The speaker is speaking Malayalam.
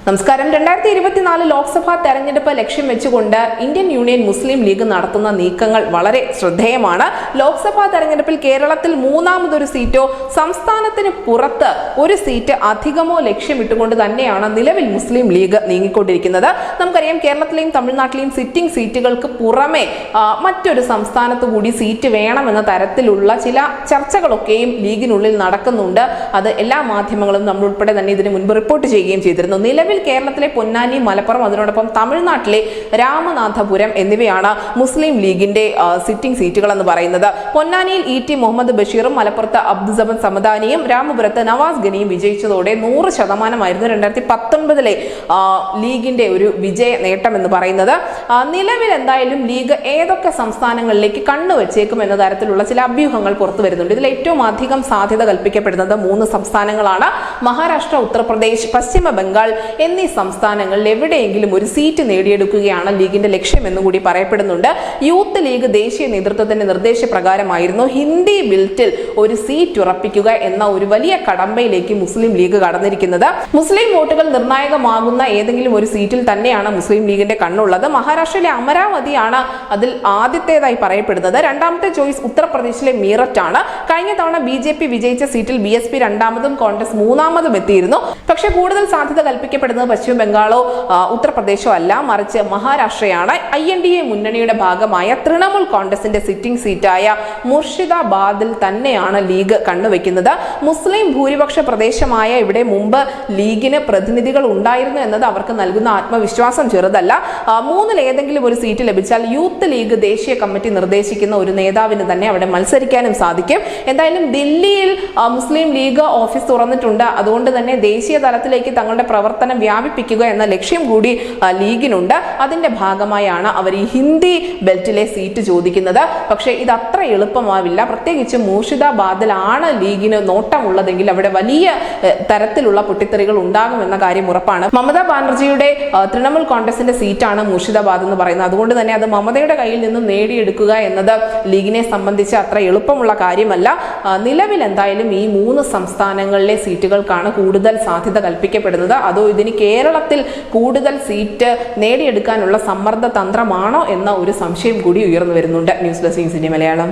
നമസ്കാരം. 2024 ലോക്സഭാ തെരഞ്ഞെടുപ്പ് ലക്ഷ്യം വെച്ചുകൊണ്ട് ഇന്ത്യൻ യൂണിയൻ മുസ്ലിം ലീഗ് നടത്തുന്ന നീക്കങ്ങൾ വളരെ ശ്രദ്ധേയമാണ്. ലോക്സഭാ തെരഞ്ഞെടുപ്പിൽ കേരളത്തിൽ മൂന്നാമതൊരു സീറ്റോ സംസ്ഥാനത്തിന് പുറത്ത് ഒരു സീറ്റ് അധികമോ ലക്ഷ്യമിട്ടുകൊണ്ട് തന്നെയാണ് നിലവിൽ മുസ്ലിം ലീഗ് നീങ്ങിക്കൊണ്ടിരിക്കുന്നത്. നമുക്കറിയാം, കേരളത്തിലെയും തമിഴ്നാട്ടിലെയും സിറ്റിംഗ് സീറ്റുകൾക്ക് പുറമെ മറ്റൊരു സംസ്ഥാനത്ത് കൂടി സീറ്റ് വേണമെന്ന തരത്തിലുള്ള ചില ചർച്ചകളൊക്കെയും ലീഗിനുള്ളിൽ നടക്കുന്നുണ്ട്. അത് എല്ലാ മാധ്യമങ്ങളും നമ്മളുൾപ്പെടെ തന്നെ ഇതിന് മുൻപ് റിപ്പോർട്ട് ചെയ്യുകയും ചെയ്തിരുന്നു. നിലവിൽ കേരളത്തിലെ പൊന്നാനി, മലപ്പുറം, അതിനോടൊപ്പം തമിഴ്നാട്ടിലെ രാമനാഥപുരം എന്നിവയാണ് മുസ്ലിം ലീഗിന്റെ സിറ്റിംഗ് സീറ്റുകൾ എന്ന് പറയുന്നത്. പൊന്നാനിയിൽ ഇ.ടി. മുഹമ്മദ് ബഷീറും മലപ്പുറത്ത് അബ്ദുസമൻ സമദാനിയും രാമപുരത്ത് നവാസ് ഗനിയും വിജയിച്ചതോടെ 100% 2019 ലീഗിന്റെ ഒരു വിജയ നേട്ടം എന്ന് പറയുന്നത്. നിലവിൽ എന്തായാലും ലീഗ് ഏതൊക്കെ സംസ്ഥാനങ്ങളിലേക്ക് കണ്ണുവച്ചേക്കും എന്ന തരത്തിലുള്ള ചില അഭ്യൂഹങ്ങൾ പുറത്തു വരുന്നുണ്ട്. ഇതിൽ ഏറ്റവും അധികം സാധ്യത കൽപ്പിക്കപ്പെടുന്നത് 3 സംസ്ഥാനങ്ങളാണ്. മഹാരാഷ്ട്ര, ഉത്തർപ്രദേശ്, പശ്ചിമ ബംഗാൾ എന്നീ സംസ്ഥാനങ്ങളിൽ എവിടെയെങ്കിലും ഒരു സീറ്റ് നേടിയെടുക്കുകയാണ് ലീഗിന്റെ ലക്ഷ്യം എന്നും കൂടി പറയപ്പെടുന്നുണ്ട്. യൂത്ത് ലീഗ് ദേശീയ നേതൃത്വത്തിന്റെ നിർദ്ദേശപ്രകാരമായിരുന്നു ഹിന്ദി ബിൽറ്റിൽ ഒരു സീറ്റ് ഉറപ്പിക്കുക എന്ന ഒരു വലിയ കടമ്പയിലേക്ക് മുസ്ലിം ലീഗ് കടന്നിരിക്കുന്നത്. മുസ്ലിം വോട്ടുകൾ നിർണായകമാകുന്ന ഏതെങ്കിലും ഒരു സീറ്റിൽ തന്നെയാണ് മുസ്ലിം ലീഗിന്റെ കണ്ണുള്ളത്. മഹാരാഷ്ട്രയിലെ അമരാവതിയാണ് അതിൽ ആദ്യത്തേതായി പറയപ്പെടുന്നത്. രണ്ടാമത്തെ ചോയ്സ് ഉത്തർപ്രദേശിലെ മീററ്റ് ആണ്. കഴിഞ്ഞ തവണ BJP വിജയിച്ച സീറ്റിൽ BSP രണ്ടാമതും കോൺഗ്രസ് മൂന്നാമതും എത്തിയിരുന്നു. പക്ഷേ കൂടുതൽ സാധ്യത കൽപ്പിക്കപ്പെടുന്നത് പശ്ചിമ ബംഗാളോ ഉത്തർപ്രദേശോ അല്ല, മറിച്ച് മഹാരാഷ്ട്രയാണ്. INDA മുന്നണിയുടെ ഭാഗമായ തൃണമൂൽ കോൺഗ്രസിന്റെ സിറ്റിംഗ് സീറ്റായ മുർഷിദാബാദിൽ തന്നെയാണ് ലീഗ് കണ്ണുവെക്കുന്നത്. മുസ്ലിം ഭൂരിപക്ഷ പ്രദേശമായ ഇവിടെ മുമ്പ് ലീഗിന് പ്രതിനിധികൾ ഉണ്ടായിരുന്നു എന്നത് അവർക്ക് നൽകുന്ന ആത്മവിശ്വാസം ചെറുതല്ല. 3-ൽ ഏതെങ്കിലും ഒരു സീറ്റ് ലഭിച്ചാൽ യൂത്ത് ലീഗ് ദേശീയ കമ്മിറ്റി നിർദ്ദേശിക്കുന്ന ഒരു നേതാവിന് തന്നെ അവിടെ മത്സരിക്കാനും സാധിക്കും. എന്തായാലും ദില്ലിയിൽ മുസ്ലിം ലീഗ് ഓഫീസ് തുറന്നിട്ടുണ്ട്. അതുകൊണ്ട് തന്നെ ദേശീയ തലത്തിലേക്ക് തങ്ങളുടെ പ്രവർത്തനം വ്യാപിപ്പിക്കുക എന്ന ലക്ഷ്യം കൂടി ലീഗിനുണ്ട്. അതിന്റെ ഭാഗമായാണ് അവർ ഈ ഹിന്ദി ബെൽറ്റിലെ സീറ്റ് ചോദിക്കുന്നത്. പക്ഷേ ഇത് അത്ര എളുപ്പമാവില്ല. പ്രത്യേകിച്ച് മൂർഷിദാബാദിലാണ് ലീഗിന് നോട്ടമുള്ളതെങ്കിൽ അവിടെ വലിയ തരത്തിലുള്ള പൊട്ടിത്തെറികൾ ഉണ്ടാകുമെന്ന കാര്യം ഉറപ്പാണ്. മമതാ ബാനർജിയുടെ തൃണമൂൽ കോൺഗ്രസിന്റെ സീറ്റാണ് മൂർഷിദാബാദ് എന്ന് പറയുന്നത്. അതുകൊണ്ട് തന്നെ അത് മമതയുടെ കയ്യിൽ നിന്നും നേടിയെടുക്കുക എന്നത് ലീഗിനെ സംബന്ധിച്ച് അത്ര എളുപ്പമുള്ള കാര്യമല്ല. നിലവിൽ എന്തായാലും ഈ 3 സംസ്ഥാനങ്ങളിലെ സീറ്റുകൾക്കാണ് കൂടുതൽ സാധ്യത കൽപ്പിക്കപ്പെടുന്നത്. അതോ ഇതിന് കേരളത്തിൽ കൂടുതൽ സീറ്റ് നേടിയെടുക്കാനുള്ള സമ്മർദ്ദ തന്ത്രമാണോ എന്ന ഒരു സംശയം കൂടി ഉയർന്നു വരുന്നുണ്ട്. News desk city Malayalam.